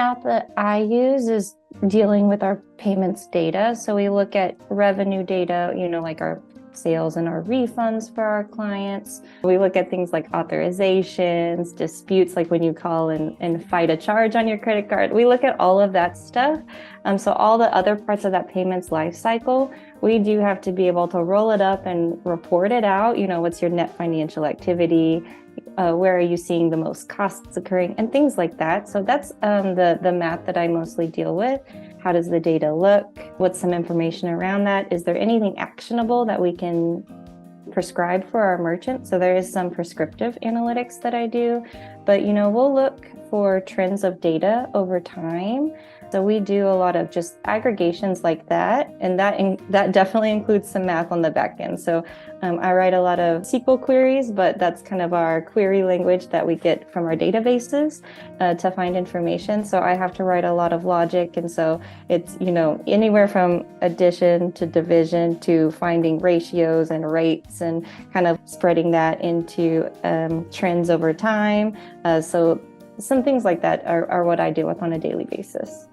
math that I use is dealing with our payments data. So we look at revenue data, like our sales and our refunds for our clients. We look at things like authorizations, disputes, like when you call and fight a charge on your credit card. We look at all of that stuff. So all the other parts of that payments life cycle, we do have to be able to roll it up and report it out. What's your net financial activity? Where are you seeing the most costs occurring and things like that. So that's the math that I mostly deal with. How does the data look? What's some information around that? Is there anything actionable that we can prescribe for our merchant? So there is some prescriptive analytics that I do, but we'll look for trends of data over time. So we do a lot of just aggregations like that, and that definitely includes some math on the back end. So I write a lot of SQL queries, but that's kind of our query language that we get from our databases to find information. So I have to write a lot of logic, and so it's anywhere from addition to division to finding ratios and rates and kind of spreading that into trends over time. So some things like that are what I deal with on a daily basis.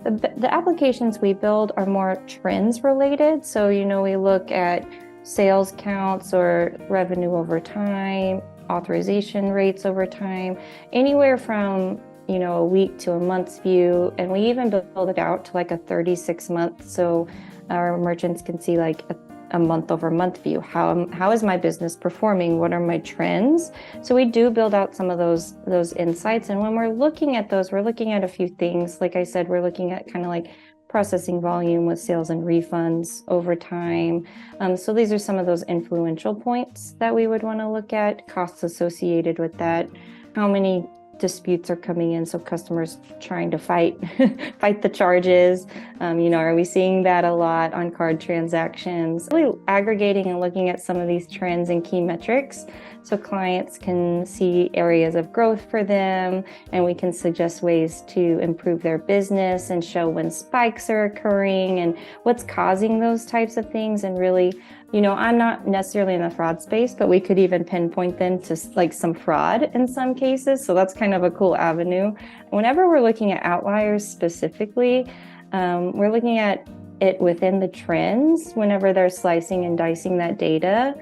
The applications we build are more trends related. So, we look at sales counts or revenue over time, authorization rates over time, anywhere from, a week to a month's view. And we even build it out to like a 36 month. So our merchants can see like a month over month view. How is my business performing? What are my trends? So we do build out some of those insights. And when we're looking at those, we're looking at a few things. Like I said, we're looking at kind of like processing volume with sales and refunds over time. So these are some of those influential points that we would want to look at, costs associated with that, how many disputes are coming in, so customers trying to fight the charges. Are we seeing that a lot on card transactions? Really aggregating and looking at some of these trends and key metrics so clients can see areas of growth for them, and we can suggest ways to improve their business and show when spikes are occurring and what's causing those types of things. And really, I'm not necessarily in the fraud space, but we could even pinpoint them to like some fraud in some cases. So that's kind of a cool avenue. Whenever we're looking at outliers specifically, we're looking at it within the trends whenever they're slicing and dicing that data.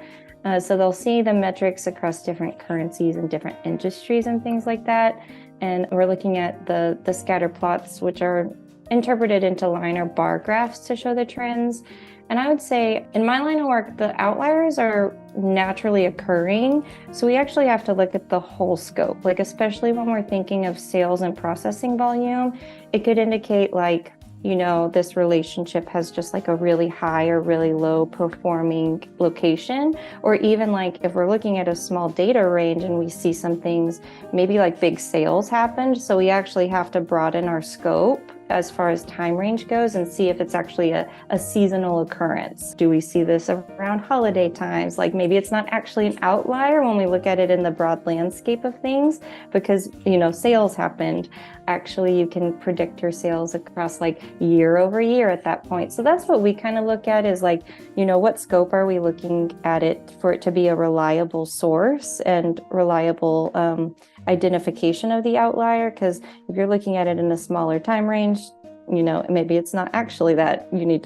So they'll see the metrics across different currencies and different industries and things like that. And we're looking at the scatter plots, which are interpreted into line or bar graphs to show the trends. And I would say in my line of work, the outliers are naturally occurring. So we actually have to look at the whole scope, like especially when we're thinking of sales and processing volume, it could indicate like, this relationship has just like a really high or really low performing location. Or even like if we're looking at a small data range and we see some things, maybe like big sales happened. So we actually have to broaden our scope as far as time range goes and see if it's actually a seasonal occurrence. Do we see this around holiday times? Like maybe it's not actually an outlier when we look at it in the broad landscape of things because, sales happened. Actually, you can predict your sales across like year over year at that point. So that's what we kind of look at is like, what scope are we looking at it for it to be a reliable source and reliable identification of the outlier? Because if you're looking at it in a smaller time range, maybe it's not actually that. You need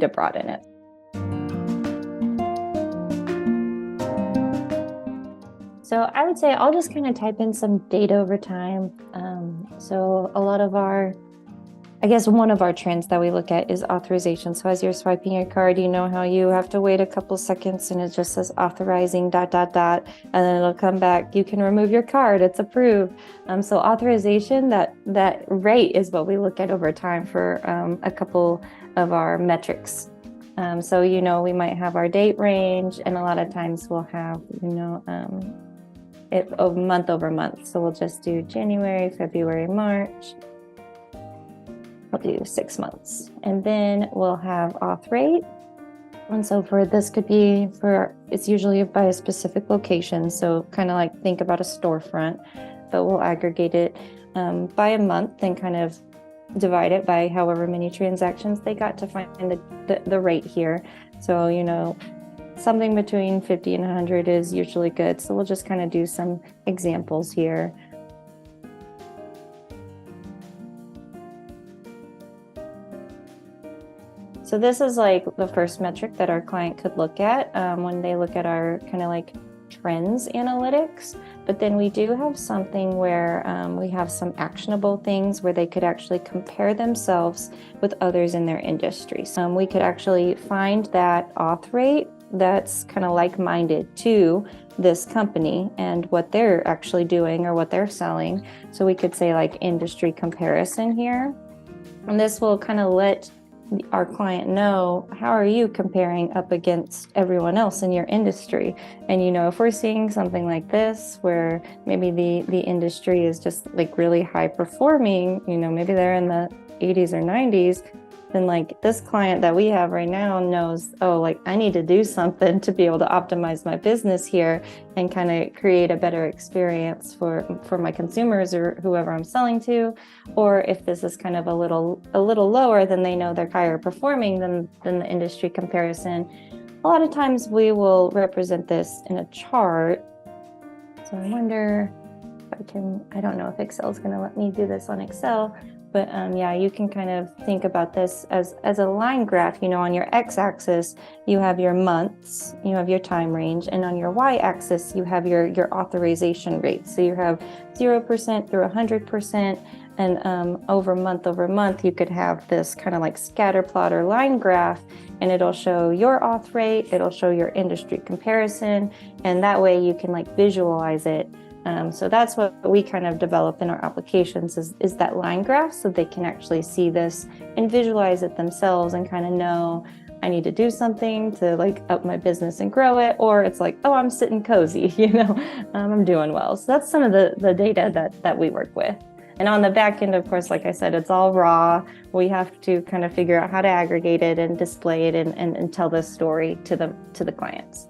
to broaden it. So I would say I'll just kind of type in some data over time. So a lot of one of our trends that we look at is authorization. So as you're swiping your card, how you have to wait a couple seconds and it just says authorizing ... and then it'll come back. You can remove your card. It's approved. So authorization, that rate is what we look at over time for a couple of our metrics. So, we might have our date range, and a lot of times we'll have, it month over month. So we'll just do January, February, March. I'll do 6 months. And then we'll have auth rate. And so it's usually by a specific location. So kind of like think about a storefront, but we'll aggregate it by a month and kind of divide it by however many transactions they got to find the rate here. So, something between 50 and 100 is usually good. So we'll just kind of do some examples here. So this is like the first metric that our client could look at when they look at our kind of like trends analytics. But then we do have something where we have some actionable things where they could actually compare themselves with others in their industry. So we could actually find that auth rate that's kind of like-minded to this company and what they're actually doing or what they're selling. So we could say like industry comparison here. And this will kind of let our client know, how are you comparing up against everyone else in your industry? And, if we're seeing something like this, where maybe the industry is just like really high performing, maybe they're in the 80s or 90s, then like this client that we have right now knows, oh, like I need to do something to be able to optimize my business here and kind of create a better experience for my consumers or whoever I'm selling to. Or if this is kind of a little lower, then they know they're higher performing than the industry comparison. A lot of times we will represent this in a chart. So I wonder if I don't know if Excel is going to let me do this on Excel. But yeah, you can kind of think about this as a line graph. On your x-axis, you have your months, you have your time range, and on your y-axis, you have your authorization rate. So you have 0% through 100%, and over month, you could have this kind of like scatter plot or line graph, and it'll show your auth rate, it'll show your industry comparison, and that way you can like visualize it. So that's what we kind of develop in our applications is that line graph, so they can actually see this and visualize it themselves and kind of know, I need to do something to like up my business and grow it, or it's like, oh, I'm sitting cozy, I'm doing well. So that's some of the data that we work with. And on the back end, of course, like I said, it's all raw. We have to kind of figure out how to aggregate it and display it and tell the story to the clients.